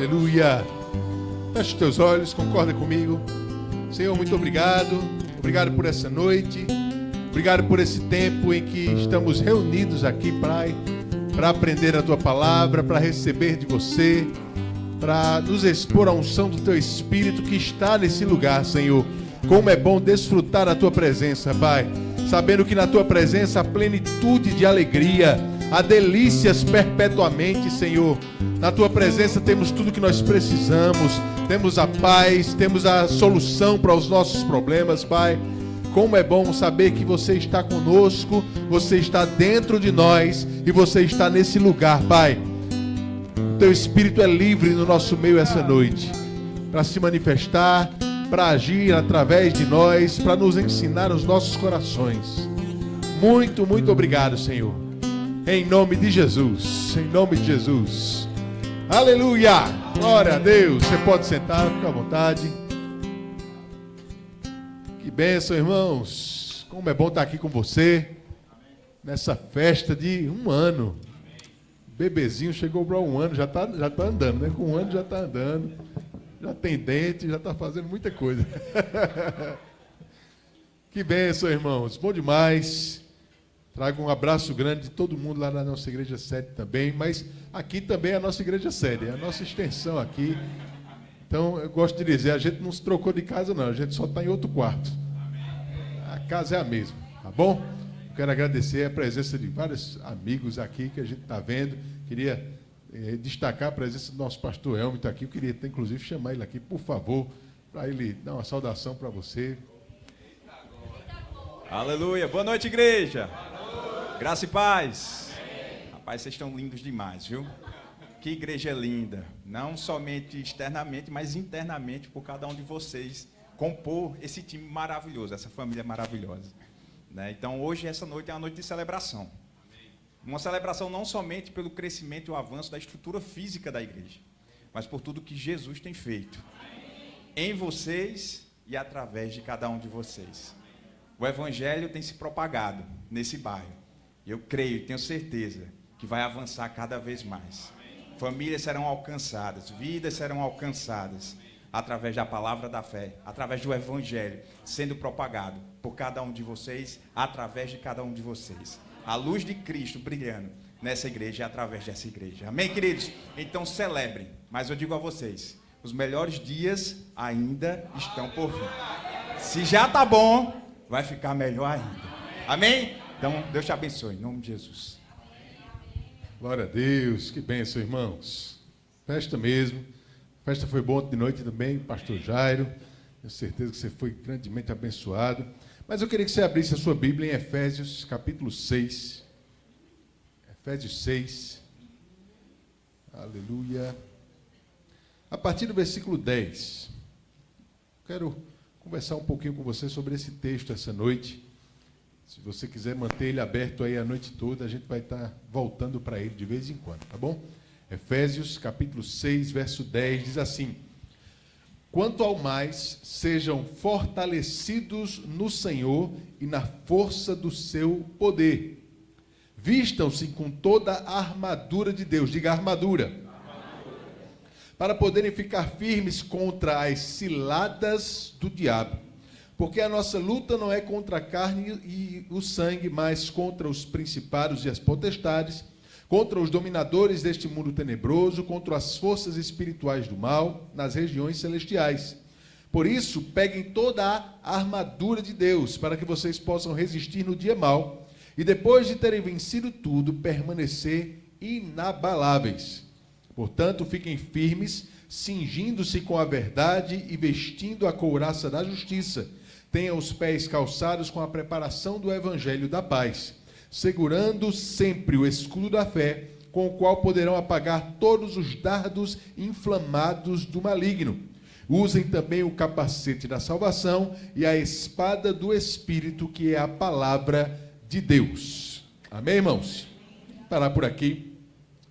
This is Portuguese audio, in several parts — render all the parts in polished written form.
Aleluia. Feche os teus olhos, concorda comigo. Senhor, muito obrigado. Obrigado por essa noite. Obrigado por esse tempo em que estamos reunidos aqui, Pai, para aprender a Tua palavra, para receber de Você, para nos expor à unção do Teu Espírito que está nesse lugar, Senhor. Como é bom desfrutar a Tua presença, Pai, sabendo que na Tua presença há plenitude de alegria, há delícias perpetuamente, Senhor. Na Tua presença temos tudo que nós precisamos, temos a paz, temos a solução para os nossos problemas, Pai. Como é bom saber que Você está conosco, Você está dentro de nós e Você está nesse lugar, Pai. O Teu Espírito é livre no nosso meio essa noite, para se manifestar, para agir através de nós, para nos ensinar os nossos corações. Muito, muito obrigado, Senhor. Em nome de Jesus, em nome de Jesus. Aleluia! Glória a Deus. Você pode sentar, fica à vontade. Que bênção, irmãos. Como é bom estar aqui com você nessa festa de um ano. Bebezinho chegou para um ano, já tá andando, né? Com um ano já está andando, já tem dente, já está fazendo muita coisa. Que bênção, irmãos. Bom demais. Trago um abraço grande de todo mundo lá na nossa igreja sede também, mas aqui também é a nossa igreja sede, é a nossa extensão aqui. Então, eu gosto de dizer, a gente não se trocou de casa não, a gente só está em outro quarto. A casa é a mesma, tá bom? Quero agradecer a presença de vários amigos aqui que a gente está vendo. Queria destacar a presença do nosso pastor Elmo, que está aqui. Eu queria inclusive chamar ele aqui, por favor, para ele dar uma saudação para você. Aleluia, boa noite, igreja. Graça e paz. Rapaz, vocês estão lindos demais, viu? Que igreja linda. Não somente externamente, mas internamente, por cada um de vocês compor esse time maravilhoso, essa família maravilhosa. Né? Então, hoje, essa noite é uma noite de celebração. Uma celebração não somente pelo crescimento e o avanço da estrutura física da igreja, mas por tudo que Jesus tem feito em vocês e através de cada um de vocês. O evangelho tem se propagado nesse bairro. Eu creio, tenho certeza que vai avançar cada vez mais. Famílias serão alcançadas, vidas serão alcançadas através da palavra da fé, através do evangelho sendo propagado por cada um de vocês, através de cada um de vocês. A luz de Cristo brilhando nessa igreja e através dessa igreja. Amém, queridos? Então celebrem, mas eu digo a vocês, os melhores dias ainda estão por vir. Se já está bom, vai ficar melhor ainda. Amém? Então, Deus te abençoe, em nome de Jesus. Glória a Deus, que bênção, irmãos. Festa mesmo. A festa foi boa de noite também, pastor Jairo. Tenho certeza que você foi grandemente abençoado. Mas eu queria que você abrisse a sua Bíblia em Efésios, capítulo 6. Efésios 6. Aleluia. A partir do versículo 10. Quero conversar um pouquinho com você sobre esse texto essa noite. Se você quiser manter ele aberto aí a noite toda, a gente vai estar voltando para ele de vez em quando, tá bom? Efésios, capítulo 6, verso 10, diz assim: quanto ao mais, sejam fortalecidos no Senhor e na força do seu poder. Vistam-se com toda a armadura de Deus, diga armadura, para poderem ficar firmes contra as ciladas do diabo. Porque a nossa luta não é contra a carne e o sangue, mas contra os principados e as potestades, contra os dominadores deste mundo tenebroso, contra as forças espirituais do mal nas regiões celestiais. Por isso, peguem toda a armadura de Deus, para que vocês possam resistir no dia mau, e depois de terem vencido tudo, permanecer inabaláveis. Portanto, fiquem firmes, cingindo-se com a verdade e vestindo a couraça da justiça. Tenham os pés calçados com a preparação do evangelho da paz, segurando sempre o escudo da fé, com o qual poderão apagar todos os dardos inflamados do maligno. Usem também o capacete da salvação e a espada do Espírito, que é a palavra de Deus. Amém, irmãos? Vou parar por aqui.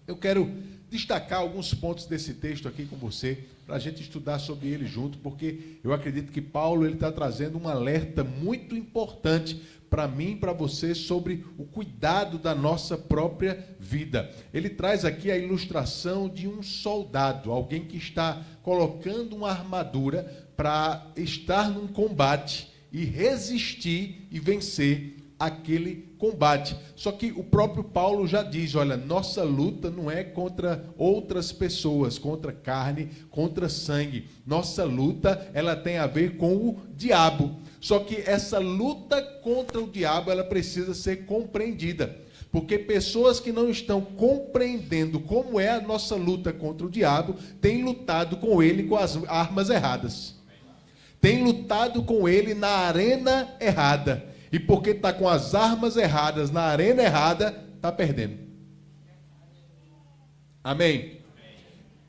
Eu quero destacar alguns pontos desse texto aqui com você, para a gente estudar sobre ele junto, porque eu acredito que Paulo está trazendo um alerta muito importante para mim e para você sobre o cuidado da nossa própria vida. Ele traz aqui a ilustração de um soldado, alguém que está colocando uma armadura para estar num combate e resistir e vencer aquele combate. Só que o próprio Paulo já diz, olha, nossa luta não é contra outras pessoas, contra carne, contra sangue. Nossa luta, ela tem a ver com o diabo. Só que essa luta contra o diabo, ela precisa ser compreendida. Porque pessoas que não estão compreendendo como é a nossa luta contra o diabo, têm lutado com ele com as armas erradas. Têm lutado com ele na arena errada. E porque está com as armas erradas, na arena errada, está perdendo. Amém?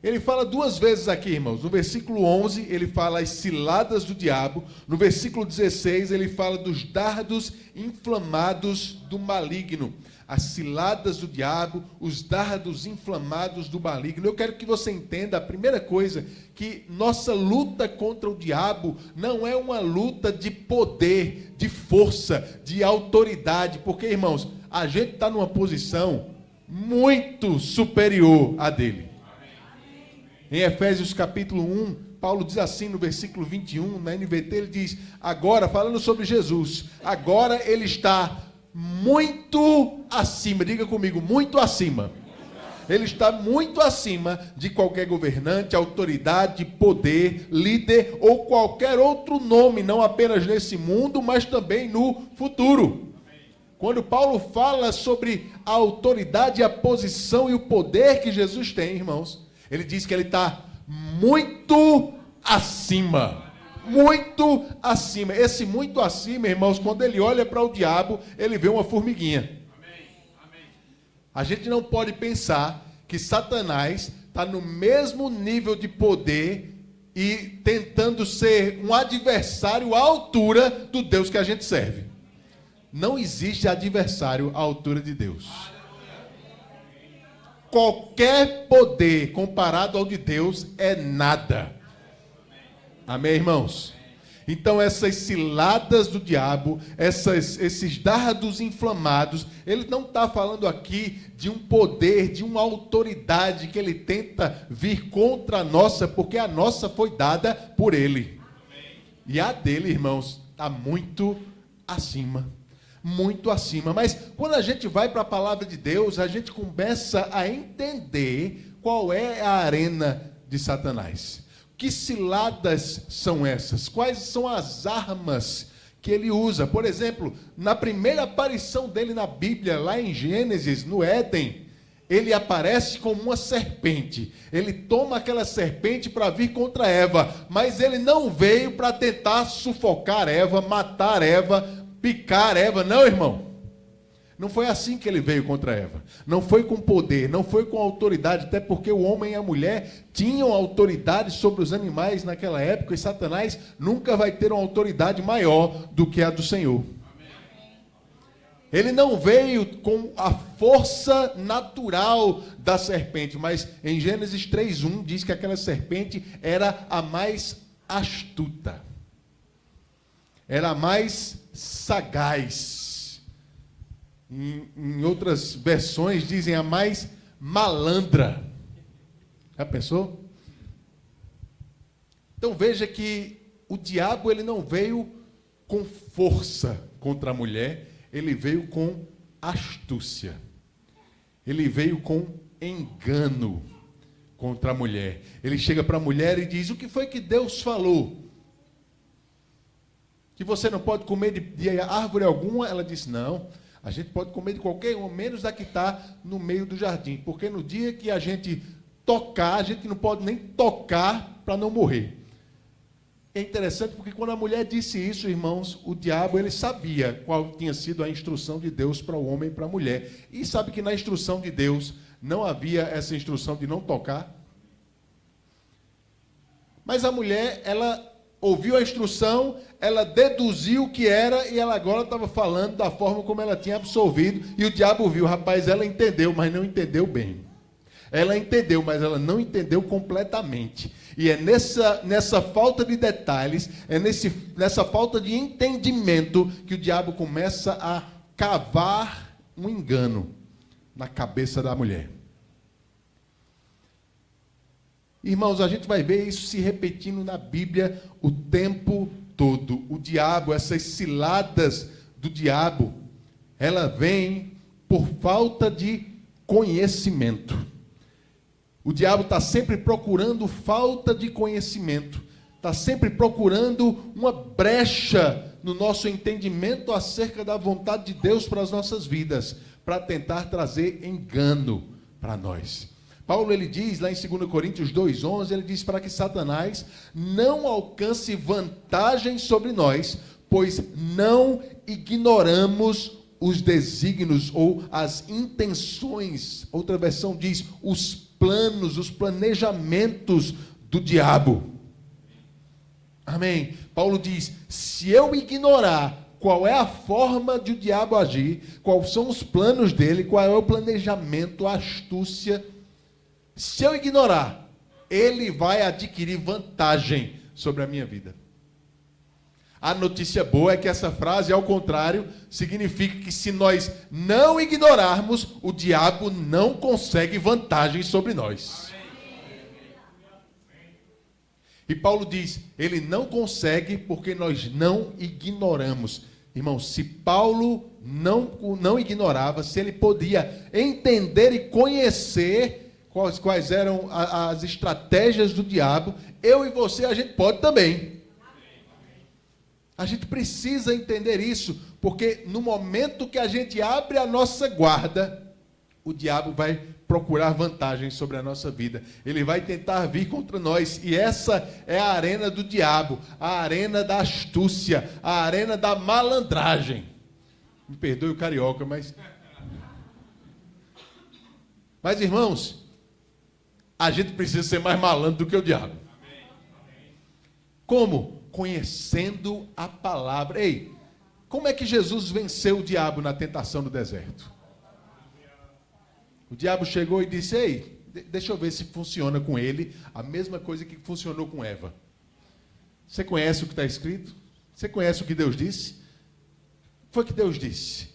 Ele fala duas vezes aqui, irmãos. No versículo 11, ele fala as ciladas do diabo. No versículo 16, ele fala dos dardos inflamados do maligno. As ciladas do diabo, os dardos inflamados do maligno. Eu quero que você entenda, a primeira coisa, que nossa luta contra o diabo não é uma luta de poder, de força, de autoridade. Porque, irmãos, a gente está numa posição muito superior à dele. Em Efésios capítulo 1, Paulo diz assim no versículo 21, na NVT, ele diz, agora, falando sobre Jesus, agora ele está muito acima, diga comigo, muito acima. Ele está muito acima de qualquer governante, autoridade, poder, líder ou qualquer outro nome, não apenas nesse mundo, mas também no futuro. Quando Paulo fala sobre a autoridade, a posição e o poder que Jesus tem, irmãos, ele diz que ele está muito acima. Muito acima. Esse muito acima, irmãos, quando ele olha para o diabo, ele vê uma formiguinha. A gente não pode pensar que Satanás está no mesmo nível de poder e tentando ser um adversário à altura do Deus que a gente serve. Não existe adversário à altura de Deus. Qualquer poder comparado ao de Deus é nada. Amém, irmãos? Então essas ciladas do diabo, esses dardos inflamados, ele não está falando aqui de um poder, de uma autoridade que ele tenta vir contra a nossa, porque a nossa foi dada por ele. E a dele, irmãos, está muito acima. Muito acima. Mas quando a gente vai para a palavra de Deus, a gente começa a entender qual é a arena de Satanás. Que ciladas são essas? Quais são as armas que ele usa? Por exemplo, na primeira aparição dele na Bíblia, lá em Gênesis, no Éden, ele aparece como uma serpente. Ele toma aquela serpente para vir contra Eva, mas ele não veio para tentar sufocar Eva, matar Eva, picar Eva, não, irmão. Não foi assim que ele veio contra Eva. Não foi com poder, não foi com autoridade, até porque o homem e a mulher tinham autoridade sobre os animais naquela época, e Satanás nunca vai ter uma autoridade maior do que a do Senhor. Ele não veio com a força natural da serpente, mas em Gênesis 3:1 diz que aquela serpente era a mais astuta. Era a mais sagaz. Em outras versões dizem a mais malandra. Já pensou? Então veja que o diabo ele não veio com força contra a mulher, ele veio com astúcia. Ele veio com engano contra a mulher. Ele chega para a mulher e diz: o que foi que Deus falou? Que você não pode comer de árvore alguma? Ela disse: não, a gente pode comer de qualquer uma, menos da que está no meio do jardim. Porque no dia que a gente tocar, a gente não pode nem tocar para não morrer. É interessante porque quando a mulher disse isso, irmãos, o diabo ele sabia qual tinha sido a instrução de Deus para o homem e para a mulher. E sabe que na instrução de Deus não havia essa instrução de não tocar? Mas a mulher, ela ouviu a instrução, ela deduziu o que era e ela agora estava falando da forma como ela tinha absorvido. E o diabo viu, rapaz, ela entendeu, mas não entendeu bem. Ela entendeu, mas ela não entendeu completamente. E é nessa falta de detalhes, nessa falta de entendimento que o diabo começa a cavar um engano na cabeça da mulher. Irmãos, a gente vai ver isso se repetindo na Bíblia o tempo todo. O diabo, essas ciladas do diabo, ela vem por falta de conhecimento. O diabo está sempre procurando falta de conhecimento, está sempre procurando uma brecha no nosso entendimento acerca da vontade de Deus para as nossas vidas, para tentar trazer engano para nós. Paulo, ele diz lá em 2 Coríntios 2,11, ele diz para que Satanás não alcance vantagem sobre nós, pois não ignoramos os desígnios ou as intenções. Outra versão diz os planos, os planejamentos do diabo. Amém? Paulo diz, se eu ignorar qual é a forma de o diabo agir, quais são os planos dele, qual é o planejamento, a astúcia, se eu ignorar, ele vai adquirir vantagem sobre a minha vida. A notícia boa é que essa frase, ao contrário, significa que se nós não ignorarmos, o diabo não consegue vantagem sobre nós. E Paulo diz, ele não consegue porque nós não ignoramos. Irmão, se Paulo não ignorava, se ele podia entender e conhecer quais eram as estratégias do diabo, eu e você, a gente pode também. A gente precisa entender isso, porque no momento que a gente abre a nossa guarda, o diabo vai procurar vantagem sobre a nossa vida. Ele vai tentar vir contra nós, e essa é a arena do diabo, a arena da astúcia, a arena da malandragem. Me perdoe o carioca, mas irmãos, a gente precisa ser mais malandro do que o diabo. Como? Conhecendo a palavra. Ei, como é que Jesus venceu o diabo na tentação no deserto? O diabo chegou e disse, ei, deixa eu ver se funciona com ele a mesma coisa que funcionou com Eva. Você conhece o que está escrito? Você conhece o que Deus disse? O que foi que Deus disse?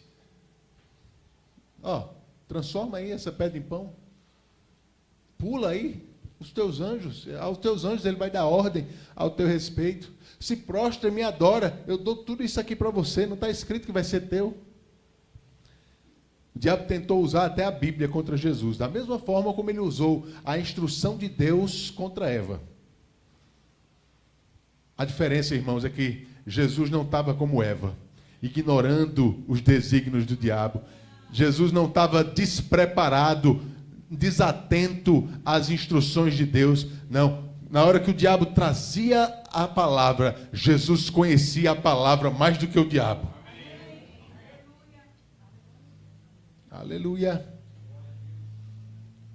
Transforma aí essa pedra em pão. Pula aí os teus anjos. Aos teus anjos ele vai dar ordem ao teu respeito. Se prostra e me adora. Eu dou tudo isso aqui para você. Não está escrito que vai ser teu. O diabo tentou usar até a Bíblia contra Jesus, da mesma forma como ele usou a instrução de Deus contra Eva. A diferença, irmãos, é que Jesus não estava como Eva, ignorando os desígnios do diabo. Jesus não estava despreparado, desatento às instruções de Deus. Não. Na hora que o diabo trazia a palavra, Jesus conhecia a palavra mais do que o diabo. Aleluia.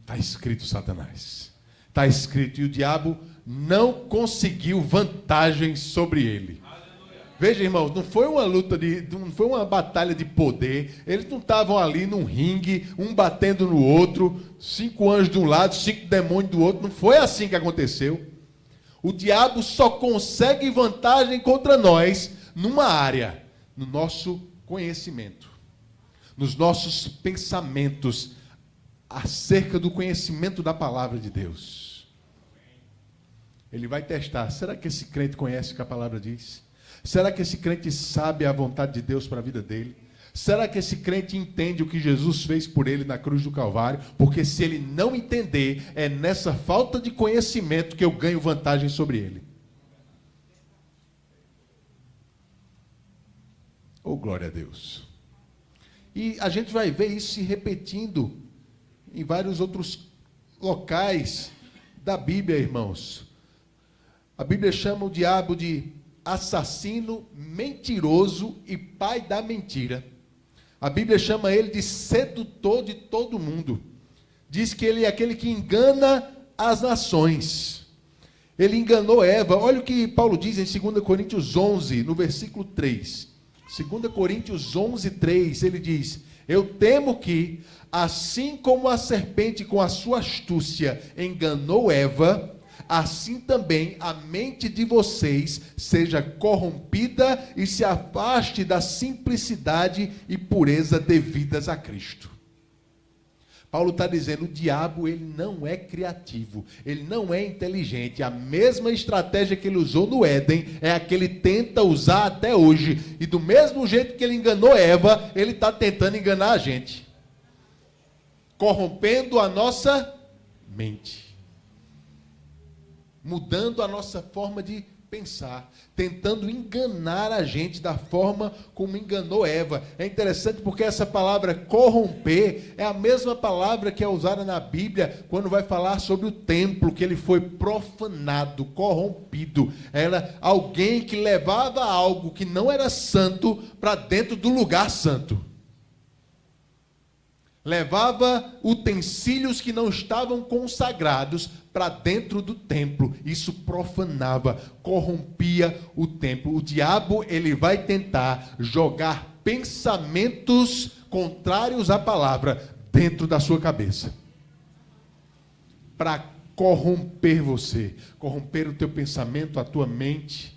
Está escrito, Satanás. Está escrito, e o diabo não conseguiu vantagem sobre ele. Aleluia. Veja, irmãos, não foi uma luta não foi uma batalha de poder. Eles não estavam ali num ringue, um batendo no outro, 5 anjos de um lado, 5 demônios do outro. Não foi assim que aconteceu. O diabo só consegue vantagem contra nós numa área, no nosso conhecimento, nos nossos pensamentos acerca do conhecimento da palavra de Deus. Ele vai testar, será que esse crente conhece o que a palavra diz? Será que esse crente sabe a vontade de Deus para a vida dele? Será que esse crente entende o que Jesus fez por ele na cruz do Calvário? Porque se ele não entender, é nessa falta de conhecimento que eu ganho vantagem sobre ele. Oh, glória a Deus. E a gente vai ver isso se repetindo em vários outros locais da Bíblia, irmãos. A Bíblia chama o diabo de assassino, mentiroso e pai da mentira. A Bíblia chama ele de sedutor de todo mundo. Diz que ele é aquele que engana as nações. Ele enganou Eva. Olha o que Paulo diz em 2 Coríntios 11, no versículo 3. 2 Coríntios 11, 3, ele diz: Eu temo que, assim como a serpente com a sua astúcia enganou Eva, assim também a mente de vocês seja corrompida e se afaste da simplicidade e pureza devidas a Cristo. Paulo está dizendo, o diabo ele não é criativo, ele não é inteligente. A mesma estratégia que ele usou no Éden é a que ele tenta usar até hoje. E do mesmo jeito que ele enganou Eva, ele está tentando enganar a gente, corrompendo a nossa mente, mudando a nossa forma de pensar, tentando enganar a gente da forma como enganou Eva. É interessante porque essa palavra corromper é a mesma palavra que é usada na Bíblia quando vai falar sobre o templo, que ele foi profanado, corrompido. Era alguém que levava algo que não era santo para dentro do lugar santo. Levava utensílios que não estavam consagrados para dentro do templo. Isso profanava, corrompia o templo. O diabo, ele vai tentar jogar pensamentos contrários à palavra dentro da sua cabeça, para corromper você, corromper o teu pensamento, a tua mente,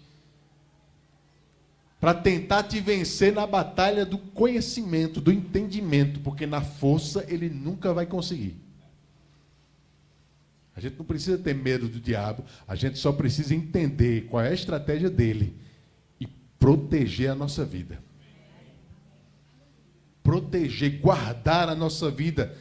para tentar te vencer na batalha do conhecimento, do entendimento, porque na força ele nunca vai conseguir. A gente não precisa ter medo do diabo, a gente só precisa entender qual é a estratégia dele e proteger a nossa vida. Proteger, guardar a nossa vida,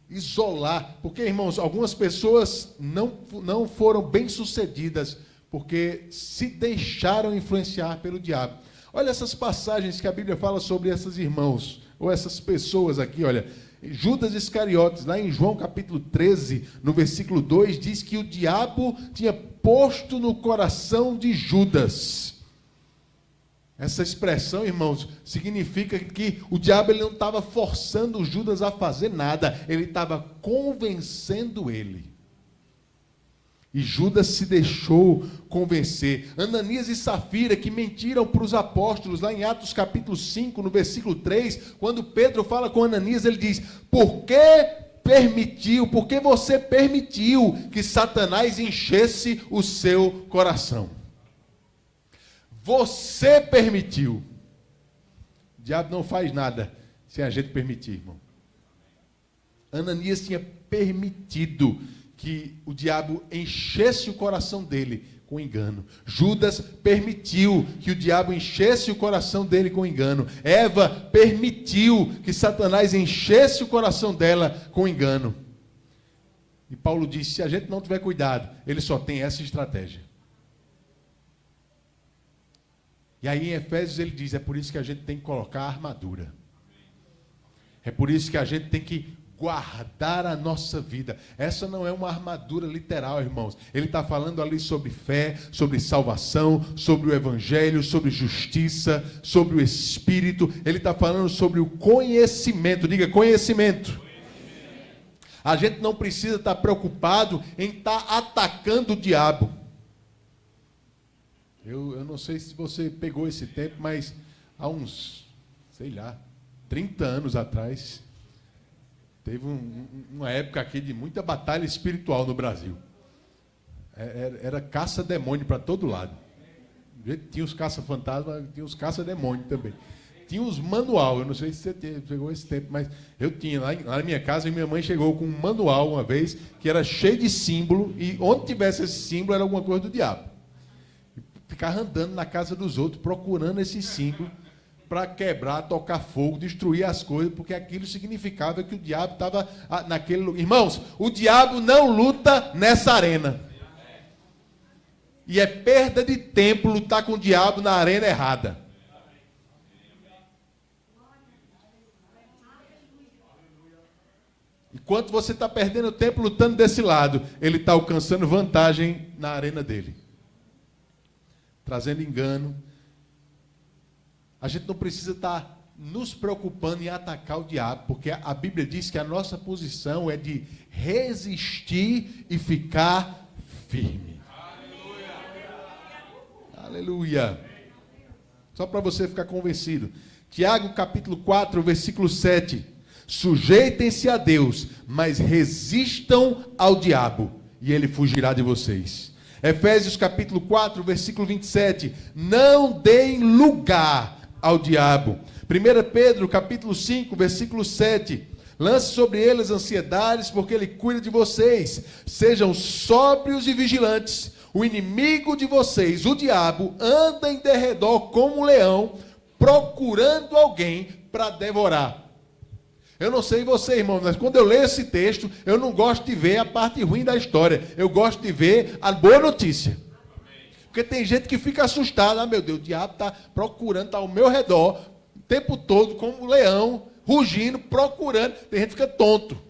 isolar. Porque, irmãos, algumas pessoas não foram bem-sucedidas porque se deixaram influenciar pelo diabo. Olha essas passagens que a Bíblia fala sobre esses irmãos, ou essas pessoas aqui, olha. Judas Iscariotes, lá em João capítulo 13, no versículo 2, diz que o diabo tinha posto no coração de Judas. Essa expressão, irmãos, significa que o diabo ele não estava forçando Judas a fazer nada, ele estava convencendo ele. E Judas se deixou convencer. Ananias e Safira, que mentiram para os apóstolos, lá em Atos capítulo 5, no versículo 3, quando Pedro fala com Ananias, ele diz, por que você permitiu que Satanás enchesse o seu coração? Você permitiu. O diabo não faz nada sem a gente permitir, irmão. Ananias tinha permitido que o diabo enchesse o coração dele com engano. Judas permitiu que o diabo enchesse o coração dele com engano. Eva permitiu que Satanás enchesse o coração dela com engano. E Paulo disse, se a gente não tiver cuidado, ele só tem essa estratégia. E aí em Efésios ele diz, é por isso que a gente tem que colocar a armadura. É por isso que a gente tem que guardar a nossa vida. Essa não é uma armadura literal, irmãos. Ele está falando ali sobre fé, sobre salvação, sobre o evangelho, sobre justiça, sobre o Espírito. Ele está falando sobre o conhecimento. Diga, conhecimento. A gente não precisa estar preocupado em estar atacando o diabo. Eu não sei se você pegou esse tempo, mas há uns, 30 anos atrás, teve uma época aqui de muita batalha espiritual no Brasil. Era caça-demônio para todo lado. Tinha os caça-fantasma, tinha os caça-demônio também. Tinha os manual, eu não sei se você pegou esse tempo, mas eu tinha. Lá na minha casa, minha mãe chegou com um manual uma vez, que era cheio de símbolo, e onde tivesse esse símbolo era alguma coisa do diabo. Ficava andando na casa dos outros, procurando esse símbolo, para quebrar, tocar fogo, destruir as coisas, porque aquilo significava que o diabo estava naquele lugar. Irmãos, o diabo não luta nessa arena. E é perda de tempo lutar com o diabo na arena errada. Enquanto você está perdendo tempo lutando desse lado, ele está alcançando vantagem na arena dele, trazendo engano. A gente não precisa estar nos preocupando em atacar o diabo, porque a Bíblia diz que a nossa posição é de resistir e ficar firme. Aleluia. Aleluia. Só para você ficar convencido. Tiago capítulo 4, versículo 7. Sujeitem-se a Deus, mas resistam ao diabo, e ele fugirá de vocês. Efésios capítulo 4, versículo 27. Não deem lugar ao diabo. 1 Pedro capítulo 5, versículo 7. Lance sobre eles ansiedades, porque ele cuida de vocês. Sejam sóbrios e vigilantes. O inimigo de vocês, o diabo, anda em derredor como um leão, procurando alguém para devorar. Eu não sei você, irmão, mas quando eu leio esse texto, eu não gosto de ver a parte ruim da história. Eu gosto de ver a boa notícia. Porque tem gente que fica assustada. Ah, meu Deus, o diabo está procurando, está ao meu redor, o tempo todo, como um leão, rugindo, procurando. Tem gente que fica tonto.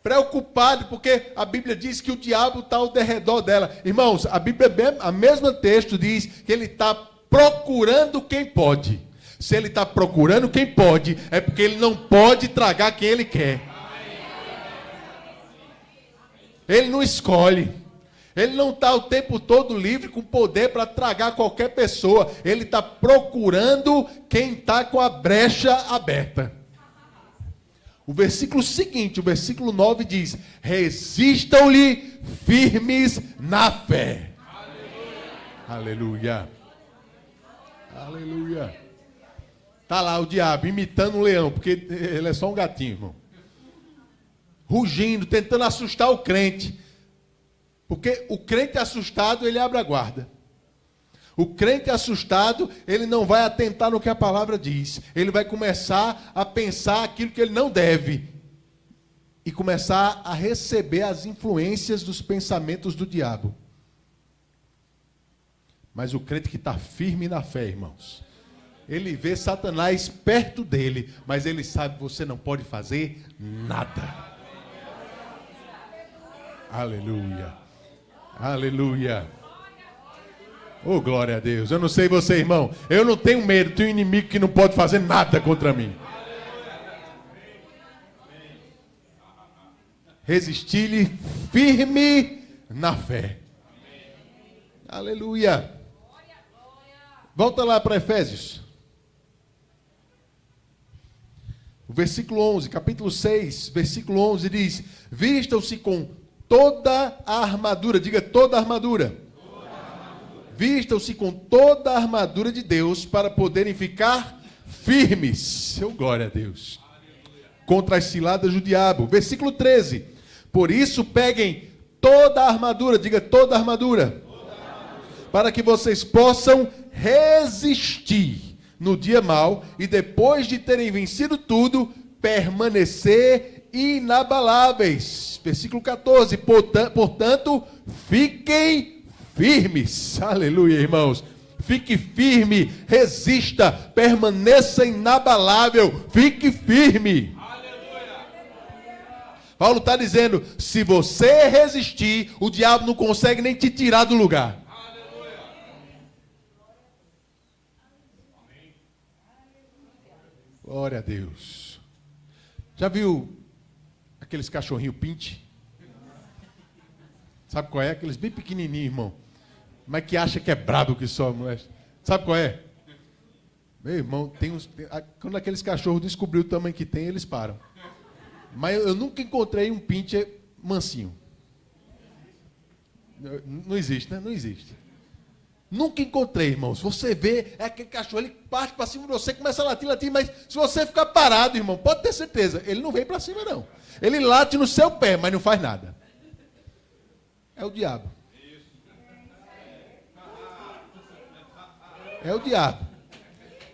Preocupado, porque a Bíblia diz que o diabo está ao derredor dela. Irmãos, a Bíblia, a mesma texto diz que ele está procurando quem pode. Se ele está procurando quem pode, é porque ele não pode tragar quem ele quer. Ele não escolhe. Ele não está o tempo todo livre com poder para tragar qualquer pessoa. Ele está procurando quem está com a brecha aberta. O versículo seguinte, o versículo 9 diz: resistam-lhe firmes na fé. Aleluia. Aleluia. Está lá o diabo imitando um leão, porque ele é só um gatinho, irmão. Rugindo, tentando assustar o crente. Porque o crente assustado, ele abre a guarda. O crente assustado, ele não vai atentar no que a palavra diz. Ele vai começar a pensar aquilo que ele não deve. E começar a receber as influências dos pensamentos do diabo. Mas o crente que está firme na fé, irmãos, ele vê Satanás perto dele, mas ele sabe que você não pode fazer nada. Aleluia. Aleluia. Oh, glória a Deus. Eu não sei você, irmão. Eu não tenho medo. Tenho um inimigo que não pode fazer nada contra mim. Resistir-lhe firme na fé. Aleluia. Volta lá para Efésios. O versículo 11, capítulo 6, versículo 11 diz: vistam-se com toda a armadura. Diga, toda a armadura. Vistam-se com toda a armadura de Deus para poderem ficar firmes. Seu glória a Deus. Contra as ciladas do diabo. Versículo 13. Por isso peguem toda a armadura. Diga, toda a armadura. Para que vocês possam resistir no dia mau, e depois de terem vencido tudo, permanecer inabaláveis. Versículo 14. Portanto, fiquem firmes. Aleluia, irmãos. Fique firme, resista, permaneça inabalável, fique firme. Aleluia. Paulo está dizendo, se você resistir, o diabo não consegue nem te tirar do lugar. Glória a Deus. Já viu aqueles cachorrinhos pinte? Sabe qual é? Aqueles bem pequenininhos, irmão. Mas que acha que é brabo que só, mulher. Sabe qual é? Meu irmão, quando aqueles cachorros descobriram o tamanho que tem, eles param. Mas eu nunca encontrei um pinte mansinho. Não existe, né? Não existe. Nunca encontrei, irmãos. Você vê, é aquele cachorro, ele parte para cima de você, começa a latir, mas se você ficar parado, irmão, pode ter certeza, ele não vem para cima, não. Ele late no seu pé, mas não faz nada. É o diabo. É o diabo.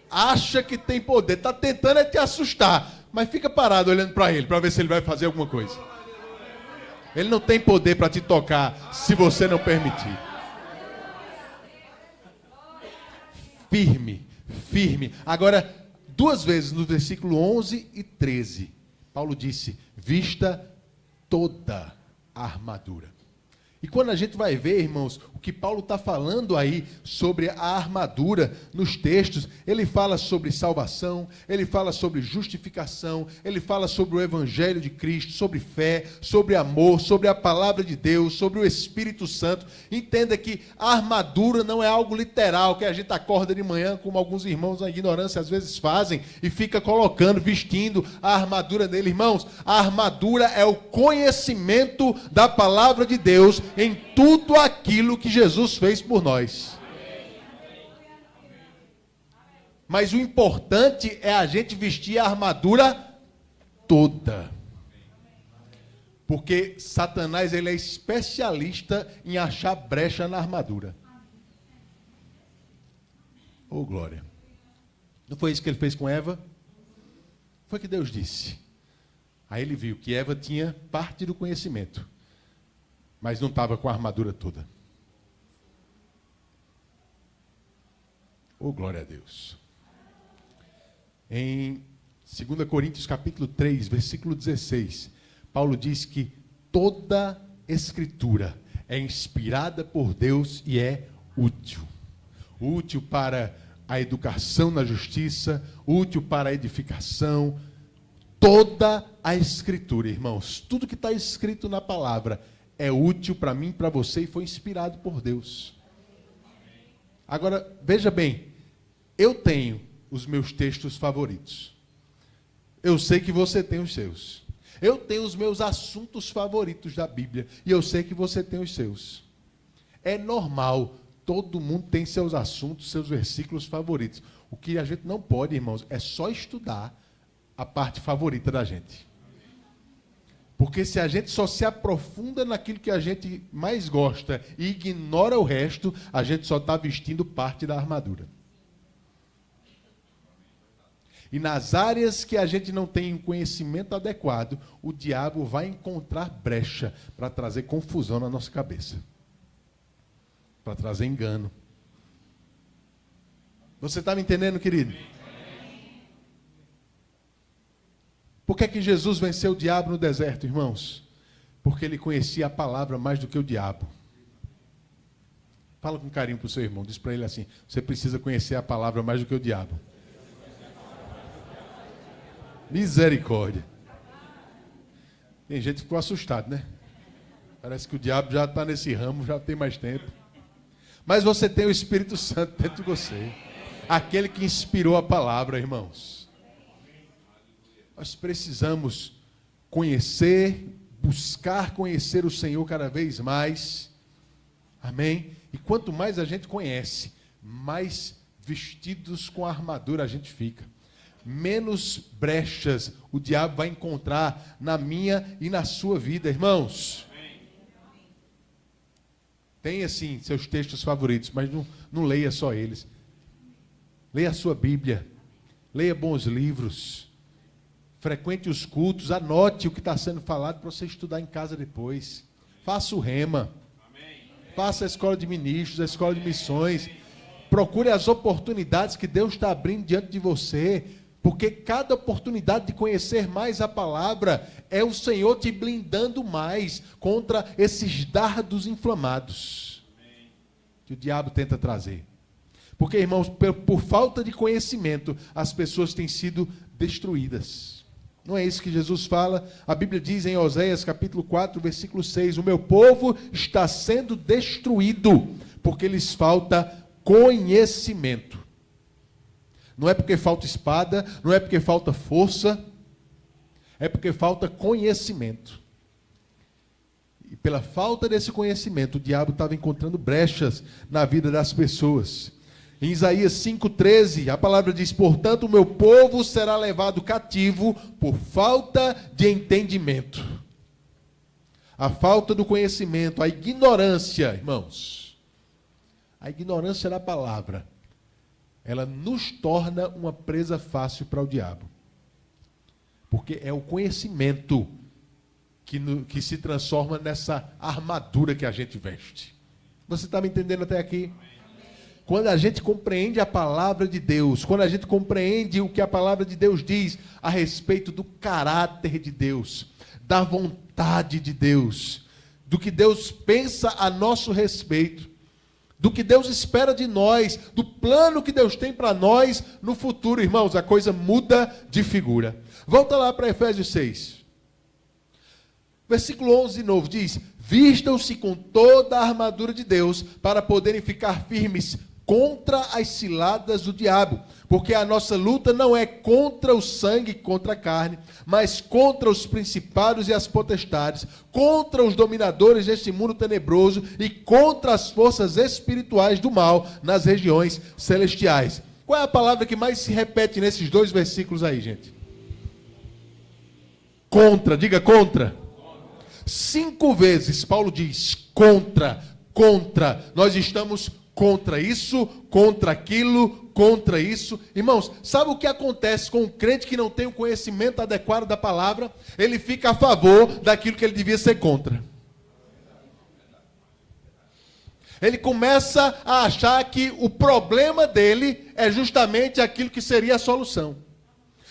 Acha que tem poder, está tentando te assustar, mas fica parado olhando para ele, para ver se ele vai fazer alguma coisa. Ele não tem poder para te tocar, se você não permitir. Firme, firme. Agora, duas vezes no versículo 11 e 13, Paulo disse, vista toda a armadura. E quando a gente vai ver, irmãos, o que Paulo está falando aí sobre a armadura nos textos, ele fala sobre salvação, ele fala sobre justificação, ele fala sobre o Evangelho de Cristo, sobre fé, sobre amor, sobre a palavra de Deus, sobre o Espírito Santo. Entenda que a armadura não é algo literal, que a gente acorda de manhã, como alguns irmãos na ignorância às vezes fazem, e fica colocando, vestindo a armadura dele. Irmãos, a armadura é o conhecimento da palavra de Deus em tudo aquilo que Jesus fez por nós. Mas o importante é a gente vestir a armadura toda. Porque Satanás, ele é especialista em achar brecha na armadura. Oh, glória. Não foi isso que ele fez com Eva? Foi o que Deus disse. Aí ele viu que Eva tinha parte do conhecimento, mas não estava com a armadura toda. Oh, glória a Deus. Em 2 Coríntios capítulo 3, versículo 16, Paulo diz que toda escritura é inspirada por Deus e é útil. Útil para a educação na justiça, útil para a edificação. Toda a escritura, irmãos, tudo que está escrito na palavra é útil para mim, para você, e foi inspirado por Deus. Agora, veja bem, eu tenho os meus textos favoritos. Eu sei que você tem os seus. Eu tenho os meus assuntos favoritos da Bíblia, e eu sei que você tem os seus. É normal, todo mundo tem seus assuntos, seus versículos favoritos. O que a gente não pode, irmãos, é só estudar a parte favorita da gente. Porque se a gente só se aprofunda naquilo que a gente mais gosta e ignora o resto, a gente só está vestindo parte da armadura. E nas áreas que a gente não tem um conhecimento adequado, o diabo vai encontrar brecha para trazer confusão na nossa cabeça. Para trazer engano. Você está me entendendo, querido? Por que é que Jesus venceu o diabo no deserto, irmãos? Porque ele conhecia a palavra mais do que o diabo. Fala com carinho para o seu irmão, diz para ele assim: você precisa conhecer a palavra mais do que o diabo. Misericórdia. Tem gente que ficou assustado, né? Parece que o diabo já está nesse ramo, já tem mais tempo. Mas você tem o Espírito Santo dentro de você. Aquele que inspirou a palavra, irmãos. Nós precisamos conhecer, buscar conhecer o Senhor cada vez mais. Amém? E quanto mais a gente conhece, mais vestidos com a armadura a gente fica. Menos brechas o diabo vai encontrar na minha e na sua vida, irmãos. Tenha, sim, seus textos favoritos, mas não leia só eles. Leia a sua Bíblia. Leia bons livros. Frequente os cultos, anote o que está sendo falado para você estudar em casa depois. Faça o rema. Faça a escola de ministros, a escola de missões. Procure as oportunidades que Deus está abrindo diante de você, porque cada oportunidade de conhecer mais a palavra é o Senhor te blindando mais contra esses dardos inflamados que o diabo tenta trazer. Porque, irmãos, por falta de conhecimento, as pessoas têm sido destruídas. Não é isso que Jesus fala? A Bíblia diz em Oséias capítulo 4, versículo 6, o meu povo está sendo destruído, porque lhes falta conhecimento. Não é porque falta espada, não é porque falta força, é porque falta conhecimento. E pela falta desse conhecimento, o diabo estava encontrando brechas na vida das pessoas. Em Isaías 5,13, a palavra diz: portanto, o meu povo será levado cativo por falta de entendimento. A falta do conhecimento, a ignorância, irmãos, a ignorância da palavra, ela nos torna uma presa fácil para o diabo. Porque é o conhecimento que se transforma nessa armadura que a gente veste. Você está me entendendo até aqui? Quando a gente compreende a palavra de Deus, quando a gente compreende o que a palavra de Deus diz a respeito do caráter de Deus, da vontade de Deus, do que Deus pensa a nosso respeito, do que Deus espera de nós, do plano que Deus tem para nós no futuro, irmãos, a coisa muda de figura. Volta lá para Efésios 6. Versículo 11 de novo diz: vistam-se com toda a armadura de Deus para poderem ficar firmes contra as ciladas do diabo, porque a nossa luta não é contra o sangue, contra a carne, mas contra os principados e as potestades, contra os dominadores deste mundo tenebroso e contra as forças espirituais do mal nas regiões celestiais. Qual é a palavra que mais se repete nesses dois versículos aí, gente? Contra, diga contra. 5 vezes Paulo diz contra, contra. Nós estamos contra isso, contra aquilo, contra isso. Irmãos, sabe o que acontece com um crente que não tem o conhecimento adequado da palavra? Ele fica a favor daquilo que ele devia ser contra. Ele começa a achar que o problema dele é justamente aquilo que seria a solução.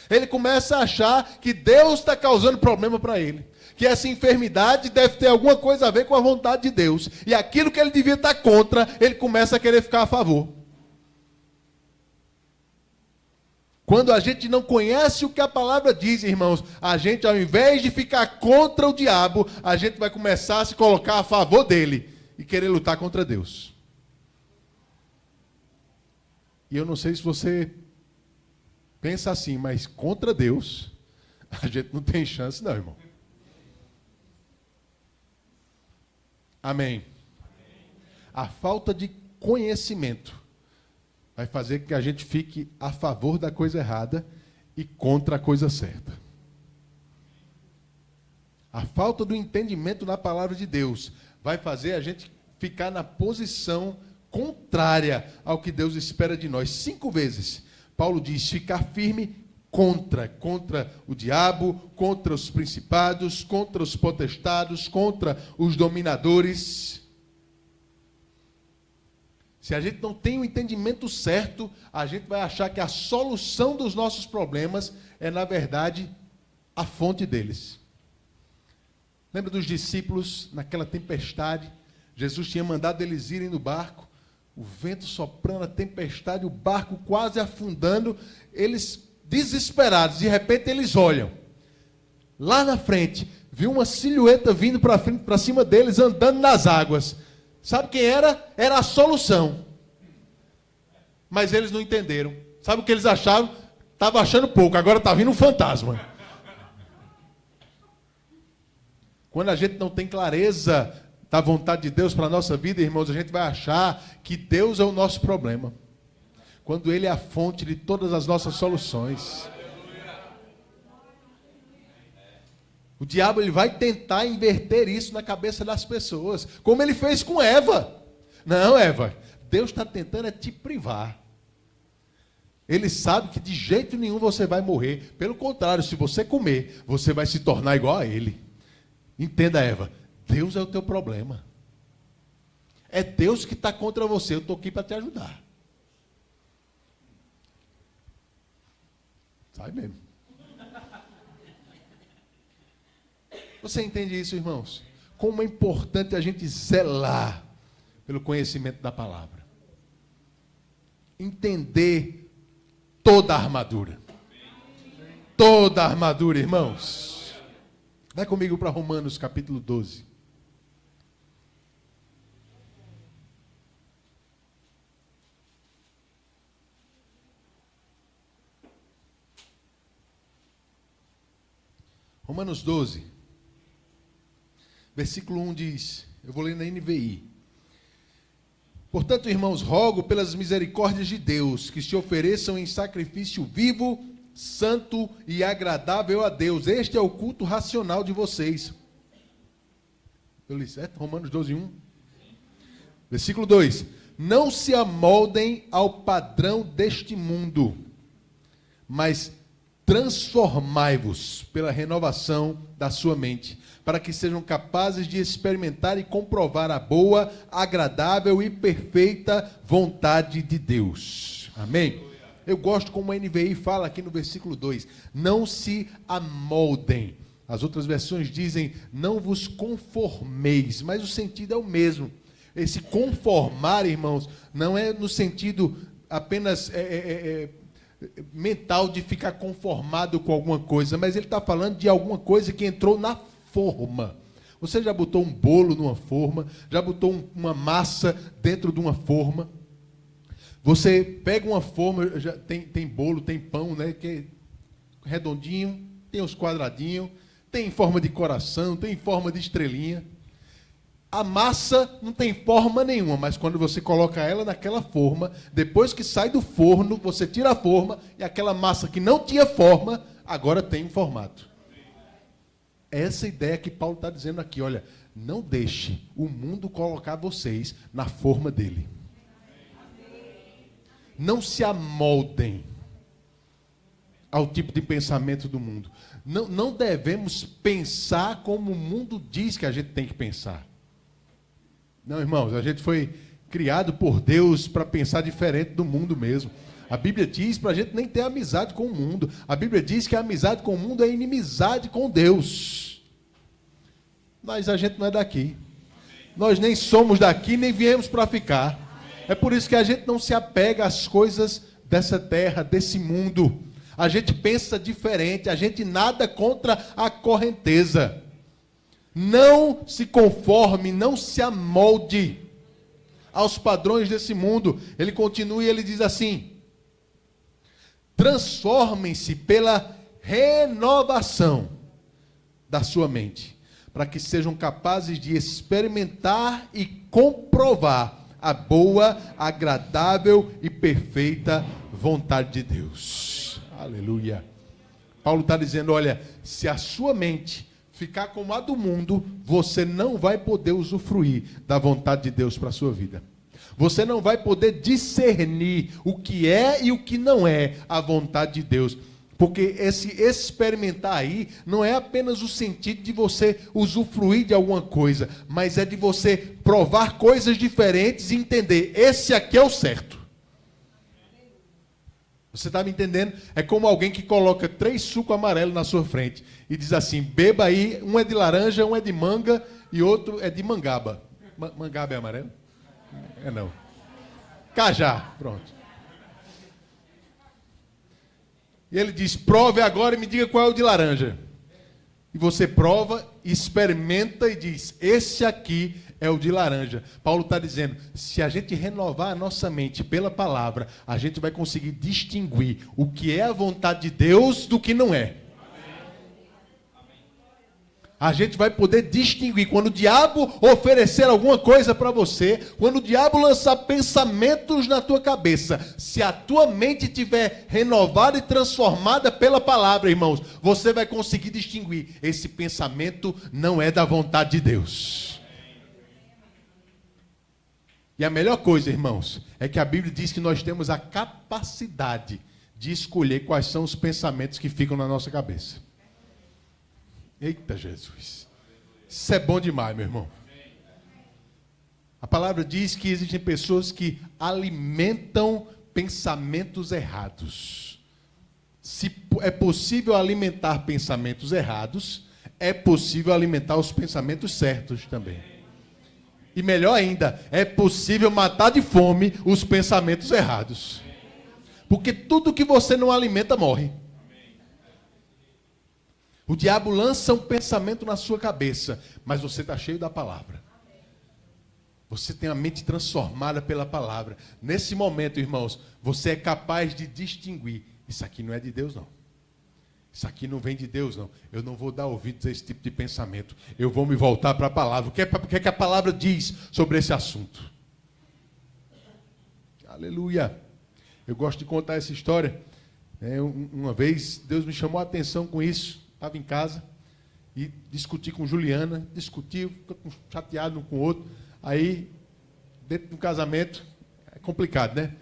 Ele começa a achar que Deus está causando problema para ele, que essa enfermidade deve ter alguma coisa a ver com a vontade de Deus. E aquilo que ele devia estar contra, ele começa a querer ficar a favor. Quando a gente não conhece o que a palavra diz, irmãos, a gente, ao invés de ficar contra o diabo, a gente vai começar a se colocar a favor dele e querer lutar contra Deus. E eu não sei se você pensa assim, mas contra Deus, a gente não tem chance não, irmão. Amém. A falta de conhecimento vai fazer com que a gente fique a favor da coisa errada e contra a coisa certa. A falta do entendimento na palavra de Deus vai fazer a gente ficar na posição contrária ao que Deus espera de nós. 5 vezes Paulo diz ficar firme contra o diabo, contra os principados, contra os potestados, contra os dominadores. Se a gente não tem o entendimento certo, a gente vai achar que a solução dos nossos problemas é, na verdade, a fonte deles. Lembra dos discípulos naquela tempestade? Jesus tinha mandado eles irem no barco, o vento soprando, a tempestade, o barco quase afundando, eles desesperados, de repente eles olham, lá na frente, viu uma silhueta vindo para frente, para cima deles, andando nas águas. Sabe quem era? Era a solução. Mas eles não entenderam. Sabe o que eles achavam? Estavam achando pouco, agora está vindo um fantasma. Quando a gente não tem clareza da vontade de Deus para a nossa vida, irmãos, a gente vai achar que Deus é o nosso problema, quando Ele é a fonte de todas as nossas soluções. O diabo ele vai tentar inverter isso na cabeça das pessoas, como ele fez com Eva. Não, Eva, Deus está tentando te privar. Ele sabe que de jeito nenhum você vai morrer. Pelo contrário, se você comer, você vai se tornar igual a ele. Entenda, Eva, Deus é o teu problema. É Deus que está contra você, eu estou aqui para te ajudar. Sai mesmo. Você entende isso, irmãos? Como é importante a gente zelar pelo conhecimento da palavra. Entender toda a armadura. Toda a armadura, irmãos. Vai comigo para Romanos capítulo 12. Romanos 12, versículo 1 diz, eu vou ler na NVI. Portanto, irmãos, rogo pelas misericórdias de Deus, que se ofereçam em sacrifício vivo, santo e agradável a Deus. Este é o culto racional de vocês. Eu li certo? Romanos 12, 1. Versículo 2. Não se amoldem ao padrão deste mundo, mas transformai-vos pela renovação da sua mente, para que sejam capazes de experimentar e comprovar a boa, agradável e perfeita vontade de Deus. Amém? Eu gosto como a NVI fala aqui no versículo 2. Não se amoldem. As outras versões dizem, não vos conformeis, mas o sentido é o mesmo. Esse conformar, irmãos, não é no sentido apenas mental de ficar conformado com alguma coisa, mas ele está falando de alguma coisa que entrou na forma. Você já botou um bolo numa forma, já botou uma massa dentro de uma forma. Você pega uma forma, já tem bolo, tem pão, né, que é redondinho, tem os quadradinhos, tem em forma de coração, tem em forma de estrelinha. A massa não tem forma nenhuma, mas quando você coloca ela naquela forma, depois que sai do forno, você tira a forma e aquela massa que não tinha forma, agora tem um formato. Essa ideia que Paulo está dizendo aqui, olha, não deixe o mundo colocar vocês na forma dele. Não se amoldem ao tipo de pensamento do mundo. Não devemos pensar como o mundo diz que a gente tem que pensar. Não, irmãos, a gente foi criado por Deus para pensar diferente do mundo mesmo. A Bíblia diz para a gente nem ter amizade com o mundo. A Bíblia diz que a amizade com o mundo é inimizade com Deus. Mas a gente não é daqui. Nós nem somos daqui, nem viemos para ficar. É por isso que a gente não se apega às coisas dessa terra, desse mundo. A gente pensa diferente, a gente nada contra a correnteza. Não se conforme, não se amolde aos padrões desse mundo. Ele continua e ele diz assim: transformem-se pela renovação da sua mente, para que sejam capazes de experimentar e comprovar a boa, agradável e perfeita vontade de Deus. Aleluia. Paulo está dizendo, olha, se a sua mente ficar como a do mundo, você não vai poder usufruir da vontade de Deus para a sua vida. Você não vai poder discernir o que é e o que não é a vontade de Deus. Porque esse experimentar aí não é apenas o sentido de você usufruir de alguma coisa, mas é de você provar coisas diferentes e entender, esse aqui é o certo. Você está me entendendo? É como alguém que coloca 3 sucos amarelos na sua frente e diz assim, beba aí, um é de laranja, um é de manga e outro é de mangaba. Mangaba é amarelo? É não. Cajá, pronto. E ele diz, prove agora e me diga qual é o de laranja. E você prova, experimenta e diz, esse aqui é o de laranja. Paulo está dizendo, se a gente renovar a nossa mente pela palavra, a gente vai conseguir distinguir o que é a vontade de Deus do que não é. A gente vai poder distinguir quando o diabo oferecer alguma coisa para você, quando o diabo lançar pensamentos na tua cabeça, se a tua mente estiver renovada e transformada pela palavra, irmãos, você vai conseguir distinguir, esse pensamento não é da vontade de Deus. E a melhor coisa, irmãos, é que a Bíblia diz que nós temos a capacidade de escolher quais são os pensamentos que ficam na nossa cabeça. Eita Jesus, isso é bom demais, meu irmão. A palavra diz que existem pessoas que alimentam pensamentos errados. Se é possível alimentar pensamentos errados, é possível alimentar os pensamentos certos também. E melhor ainda, é possível matar de fome os pensamentos errados. Porque tudo que você não alimenta morre. O diabo lança um pensamento na sua cabeça, mas você está cheio da palavra. Você tem a mente transformada pela palavra. Nesse momento, irmãos, você é capaz de distinguir. Isso aqui não é de Deus, não. Isso aqui não vem de Deus, não. Eu não vou dar ouvidos a esse tipo de pensamento. Eu vou me voltar para a palavra. O que é que a palavra diz sobre esse assunto? Aleluia. Eu gosto de contar essa história. Uma vez, Deus me chamou a atenção com isso. Estava em casa e discuti com Juliana, ficou chateado um com o outro. Aí, dentro do casamento, é complicado, né?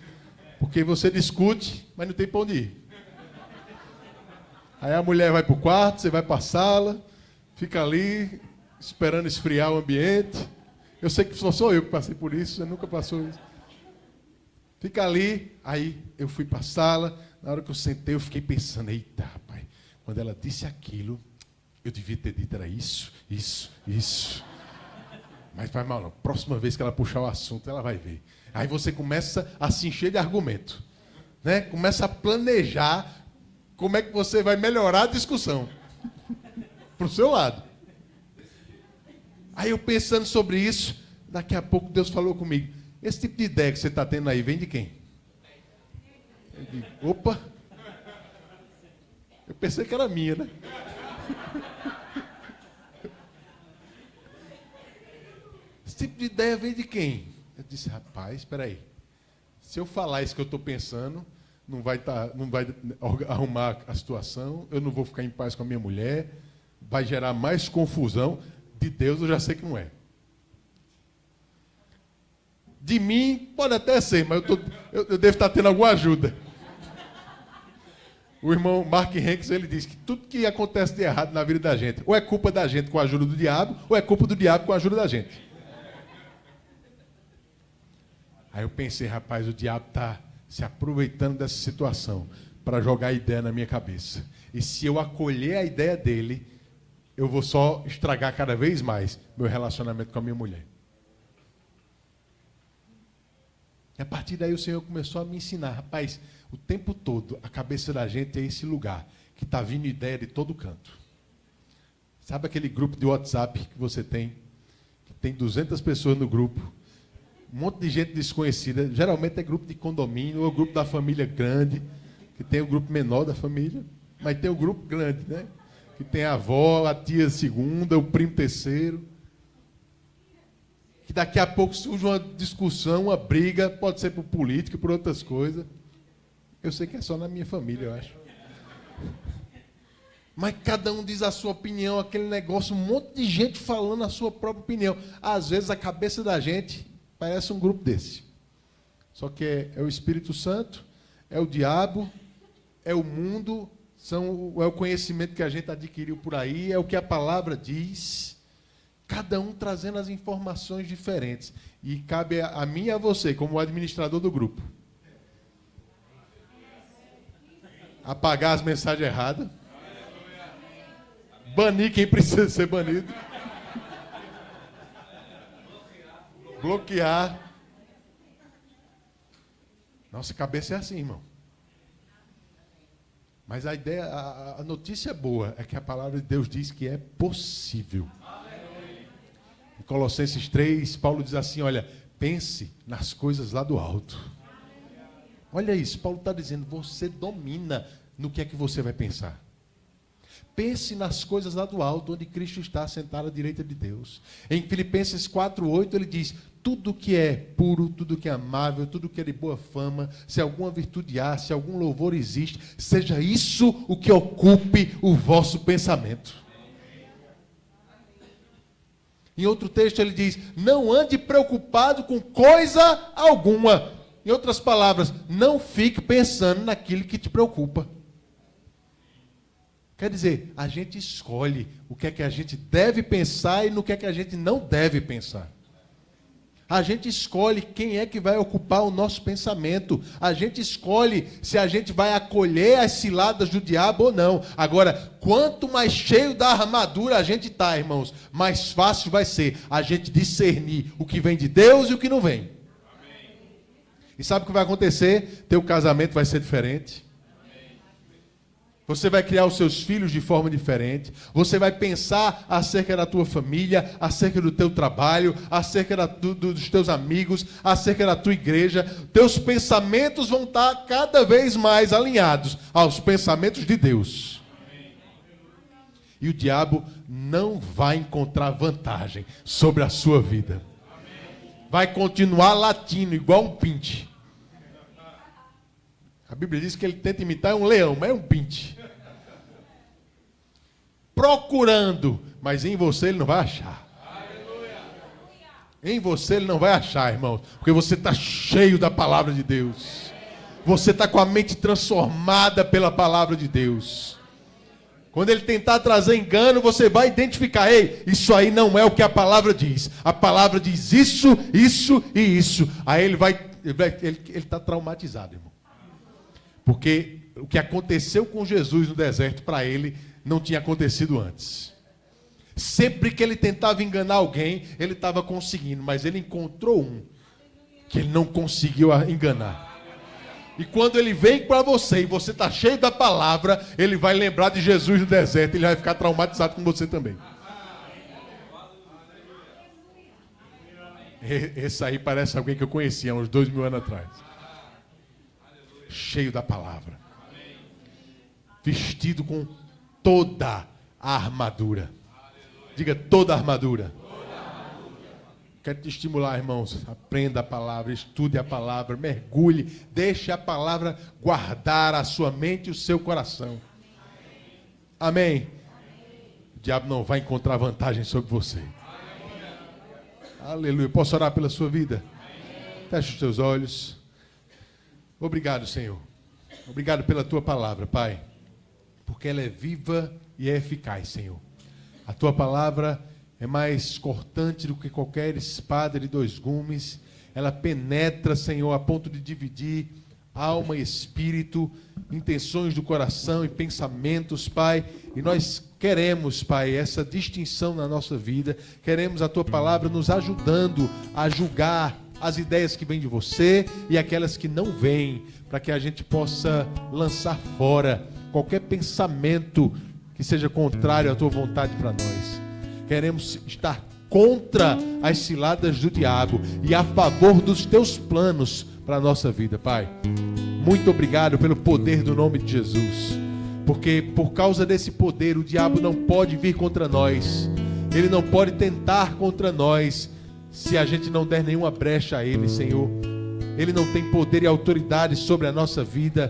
Porque você discute, mas não tem para onde ir. Aí a mulher vai para o quarto, você vai para a sala, fica ali, esperando esfriar o ambiente. Eu sei que só sou eu que passei por isso, você nunca passou isso. Fica ali, aí eu fui para a sala, na hora que eu sentei, eu fiquei pensando, eita, rapaz. Quando ela disse aquilo, Eu devia ter dito, era isso. Mas faz mal não. Próxima vez que ela puxar o assunto, ela vai ver. Aí você começa a se encher de argumento. Né? Começa a planejar como é que você vai melhorar a discussão. Para o seu lado. Aí eu pensando sobre isso, daqui a pouco Deus falou comigo. Esse tipo de ideia que você está tendo aí, vem de quem? Eu digo, opa. Eu pensei que era minha, né? Esse tipo de ideia vem de quem? Eu disse, rapaz, espera aí. Se eu falar isso que eu estou pensando, não vai arrumar a situação, eu não vou ficar em paz com a minha mulher, vai gerar mais confusão. De Deus eu já sei que não é. De mim pode até ser, mas eu devo estar tendo alguma ajuda. O irmão Mark Hanks, ele diz que tudo que acontece de errado na vida da gente, ou é culpa da gente com a ajuda do diabo, ou é culpa do diabo com a ajuda da gente. Aí eu pensei, rapaz, o diabo está se aproveitando dessa situação para jogar a ideia na minha cabeça. E se eu acolher a ideia dele, eu vou só estragar cada vez mais meu relacionamento com a minha mulher. E a partir daí o Senhor começou a me ensinar, rapaz, o tempo todo a cabeça da gente é esse lugar que está vindo ideia de todo canto. Sabe aquele grupo de WhatsApp que você tem? Que tem 200 pessoas no grupo, um monte de gente desconhecida, geralmente é grupo de condomínio ou grupo da família grande, que tem o grupo menor da família, mas tem o grupo grande, né? Que tem a avó, a tia segunda, o primo terceiro. Que daqui a pouco surge uma discussão, uma briga, pode ser por política, por outras coisas. Eu sei que é só na minha família, eu acho. Mas cada um diz a sua opinião, aquele negócio, um monte de gente falando a sua própria opinião. Às vezes a cabeça da gente parece um grupo desse. Só que é o Espírito Santo, é o diabo, é o mundo, é o conhecimento que a gente adquiriu por aí, é o que a palavra diz. Cada um trazendo as informações diferentes. E cabe a mim e a você, como administrador do grupo, apagar as mensagens erradas, banir quem precisa ser banido, bloquear. Nossa cabeça é assim, irmão. Mas a ideia, a notícia boa é que a palavra de Deus diz que é possível. Em Colossenses 3, Paulo diz assim, olha, pense nas coisas lá do alto. Olha isso, Paulo está dizendo, você domina no que é que você vai pensar. Pense nas coisas lá do alto, onde Cristo está sentado à direita de Deus. Em Filipenses 4:8 ele diz, tudo que é puro, tudo que é amável, tudo que é de boa fama, se alguma virtude há, se algum louvor existe, seja isso o que ocupe o vosso pensamento. Em outro texto ele diz, não ande preocupado com coisa alguma. Em outras palavras, não fique pensando naquilo que te preocupa. Quer dizer, a gente escolhe o que é que a gente deve pensar e no que é que a gente não deve pensar. A gente escolhe quem é que vai ocupar o nosso pensamento. A gente escolhe se a gente vai acolher as ciladas do diabo ou não. Agora, quanto mais cheio da armadura a gente está, irmãos, mais fácil vai ser a gente discernir o que vem de Deus e o que não vem. Amém. E sabe o que vai acontecer? Teu casamento vai ser diferente. Você vai criar os seus filhos de forma diferente. Você vai pensar acerca da tua família, acerca do teu trabalho, acerca dos teus amigos, acerca da tua igreja. Teus pensamentos vão estar cada vez mais alinhados aos pensamentos de Deus. E o diabo não vai encontrar vantagem sobre a sua vida. Vai continuar latindo igual um pinte. A Bíblia diz que ele tenta imitar um leão, mas é um pinte. Procurando, mas em você ele não vai achar. Aleluia. Em você ele não vai achar, irmão, porque você está cheio da palavra de Deus. Você está com a mente transformada pela palavra de Deus. Quando ele tentar trazer engano, você vai identificar, ei, isso aí não é o que a palavra diz. A palavra diz isso, isso e isso. Aí ele está traumatizado, irmão. Porque o que aconteceu com Jesus no deserto, para ele, não tinha acontecido antes. Sempre que ele tentava enganar alguém, ele estava conseguindo, mas ele encontrou um que ele não conseguiu enganar. E quando ele vem para você e você está cheio da palavra, ele vai lembrar de Jesus no deserto, ele vai ficar traumatizado com você também. Esse aí parece alguém que eu conhecia há uns 2000 anos atrás. Cheio da palavra. Vestido com toda a armadura. Diga, toda a armadura. Quero te estimular, irmãos. Aprenda a palavra, estude a palavra, mergulhe, deixe a palavra guardar a sua mente e o seu coração. Amém. O diabo não vai encontrar vantagem sobre você. Aleluia. Posso orar pela sua vida? Feche os teus olhos. Obrigado, Senhor. Obrigado pela tua palavra, Pai. Porque ela é viva e é eficaz, Senhor. A tua palavra é mais cortante do que qualquer espada de 2 gumes. Ela penetra, Senhor, a ponto de dividir alma e espírito, intenções do coração e pensamentos, Pai. E nós queremos, Pai, essa distinção na nossa vida. Queremos a tua palavra nos ajudando a julgar as ideias que vêm de você e aquelas que não vêm, para que a gente possa lançar fora qualquer pensamento que seja contrário à tua vontade para nós. Queremos estar contra as ciladas do diabo e a favor dos teus planos para a nossa vida, Pai. Muito obrigado pelo poder do nome de Jesus, porque por causa desse poder o diabo não pode vir contra nós, ele não pode tentar contra nós se a gente não der nenhuma brecha a ele, Senhor. Ele não tem poder e autoridade sobre a nossa vida.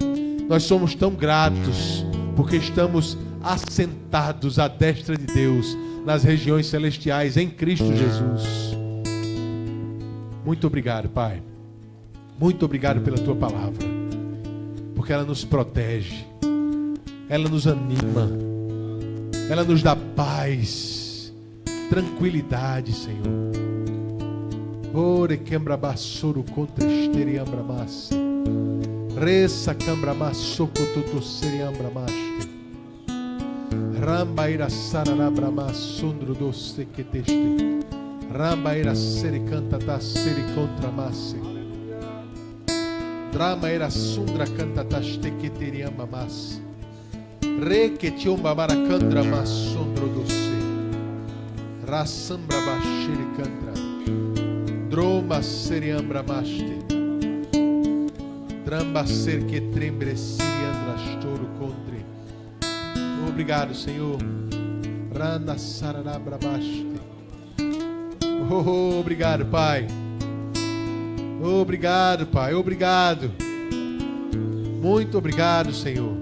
Nós somos tão gratos porque estamos assentados à destra de Deus nas regiões celestiais em Cristo Jesus. Muito obrigado, Pai. Muito obrigado pela tua palavra, porque ela nos protege, ela nos anima, ela nos dá paz, tranquilidade, Senhor. Ore quembra bassoro contra esteriambra massa. Ressa cambra masso cototo seriambra maste. Ramba ira sararabra massundro doce que teste. Ramba ira seri canta ta seri contra masse. Drama ira sundra canta ta ste que teriamba masse. Re que tiomba baracandra massundro doce. Rassambra bashiri cantra. Droma seriambra maste. Dramba ser que trembre siriandra storo contre. Obrigado, Senhor. Randa sararabra baste. Oh, obrigado, Pai. Obrigado, Pai. Obrigado. Muito obrigado, Senhor.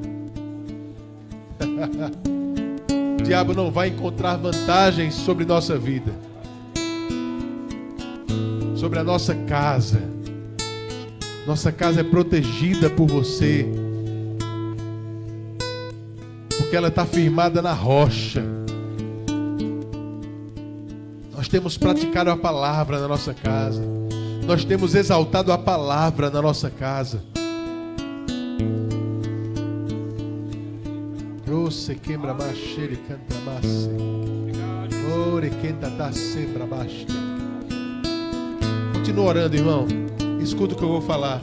O diabo não vai encontrar vantagens sobre nossa vida, sobre a nossa casa. Nossa casa é protegida por você, porque ela está firmada na rocha. Nós temos praticado a palavra na nossa casa. Nós temos exaltado a palavra na nossa casa. Rosse quebra baixere canta masse. Ore quenta tá sempre abaixo. Continua orando, irmão. Escuta o que eu vou falar.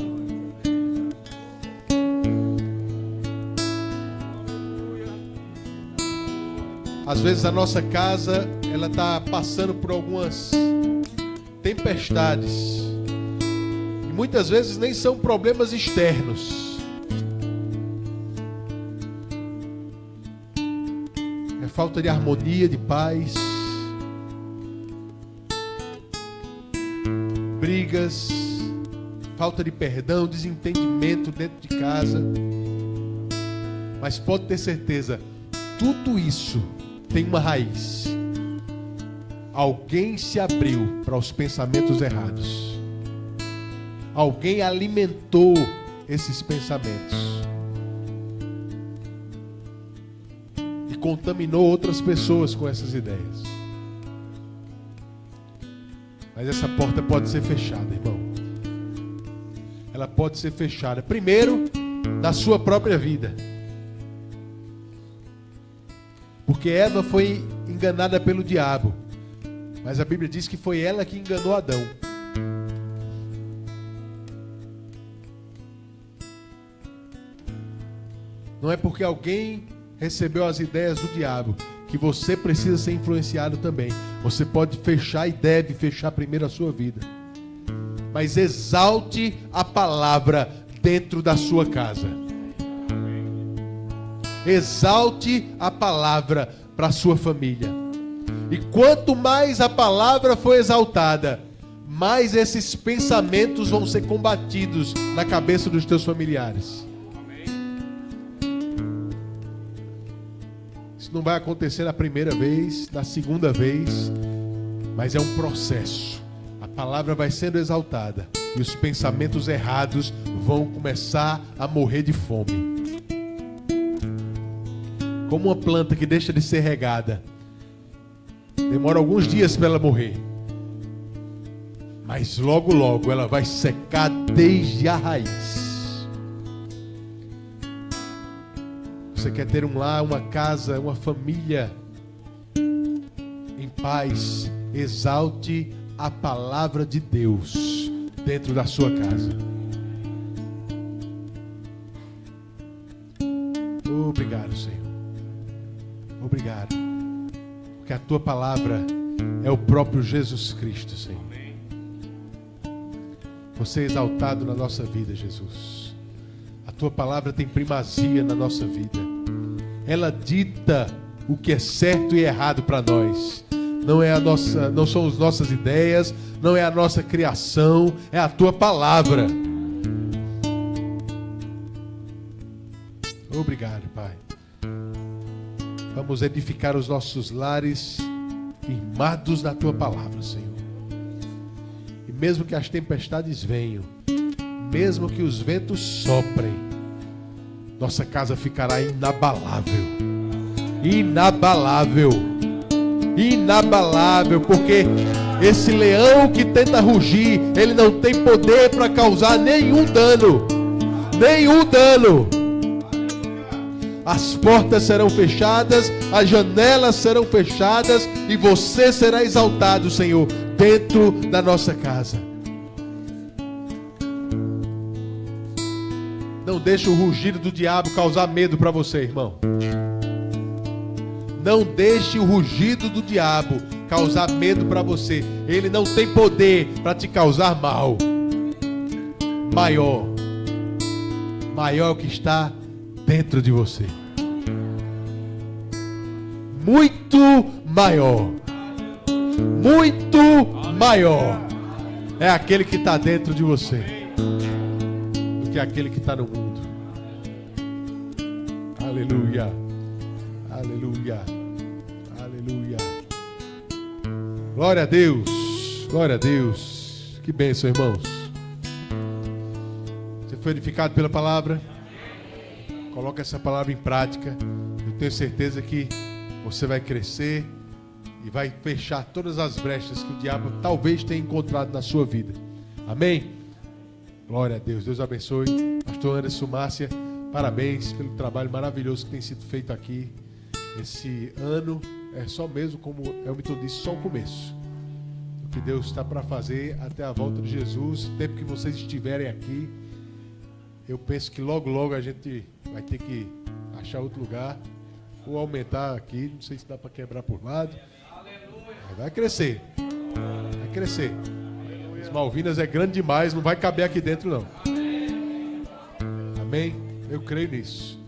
Às vezes a nossa casa, ela está passando por algumas tempestades. E muitas vezes nem são problemas externos. É falta de harmonia, de paz. Brigas, falta de perdão, desentendimento dentro de casa. Mas pode ter certeza, tudo isso tem uma raiz. Alguém se abriu para os pensamentos errados. Alguém alimentou esses pensamentos e contaminou outras pessoas com essas ideias. Mas essa porta pode ser fechada, irmão. Ela pode ser fechada. Primeiro, na sua própria vida. Porque Eva foi enganada pelo diabo. Mas a Bíblia diz que foi ela que enganou Adão. Não é porque alguém recebeu as ideias do diabo que você precisa ser influenciado também. Você pode fechar e deve fechar primeiro a sua vida. Mas exalte a palavra dentro da sua casa. Exalte a palavra para a sua família. E quanto mais a palavra for exaltada, mais esses pensamentos vão ser combatidos na cabeça dos teus familiares. Isso não vai acontecer na primeira vez, na segunda vez, mas é um processo. A palavra vai sendo exaltada e os pensamentos errados vão começar a morrer de fome. Como uma planta que deixa de ser regada, demora alguns dias para ela morrer, mas logo logo ela vai secar desde a raiz. Você quer ter um lar, uma casa, uma família em paz? Exalte a palavra de Deus dentro da sua casa. Obrigado, Senhor. Obrigado. Porque a tua palavra é o próprio Jesus Cristo, Senhor. Você é exaltado na nossa vida, Jesus. A tua palavra tem primazia na nossa vida. Ela dita o que é certo e errado para nós. Não são as nossas ideias, não é a nossa criação, é a tua palavra. Obrigado, Pai. Vamos edificar os nossos lares firmados na tua palavra, Senhor. E mesmo que as tempestades venham, mesmo que os ventos soprem, nossa casa ficará inabalável. Inabalável. Inabalável, porque esse leão que tenta rugir, ele não tem poder para causar nenhum dano. Nenhum dano. As portas serão fechadas, as janelas serão fechadas e você será exaltado, Senhor, dentro da nossa casa. Não deixe o rugido do diabo causar medo para você, irmão. Não deixe o rugido do diabo causar medo para você. Ele não tem poder para te causar mal. Maior que está dentro de você. Muito maior. Muito maior é aquele que está dentro de você do que aquele que está no mundo. Aleluia. Aleluia. Aleluia. Glória a Deus. Glória a Deus. Que bênção, irmãos. Você foi edificado pela palavra? Coloca essa palavra em prática. Eu tenho certeza que você vai crescer e vai fechar todas as brechas que o diabo talvez tenha encontrado na sua vida. Amém? Glória a Deus. Deus abençoe. Pastor Anderson Márcia, parabéns pelo trabalho maravilhoso que tem sido feito aqui. Esse ano é só mesmo, como Elton disse, só o começo. O que Deus está para fazer até a volta de Jesus. O tempo que vocês estiverem aqui, eu penso que logo, logo a gente vai ter que achar outro lugar ou aumentar aqui. Não sei se dá para quebrar por lado. Mas vai crescer. Vai crescer. As Malvinas é grande demais, não vai caber aqui dentro não. Amém? Eu creio nisso.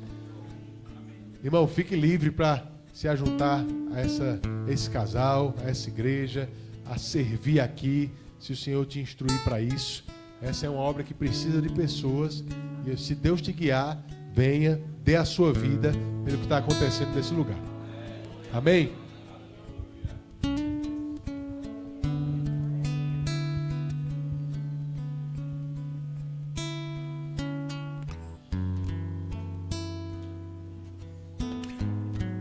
Irmão, fique livre para se ajuntar a esse casal, a essa igreja, a servir aqui, se o Senhor te instruir para isso. Essa é uma obra que precisa de pessoas. E se Deus te guiar, venha, dê a sua vida pelo que está acontecendo nesse lugar. Amém?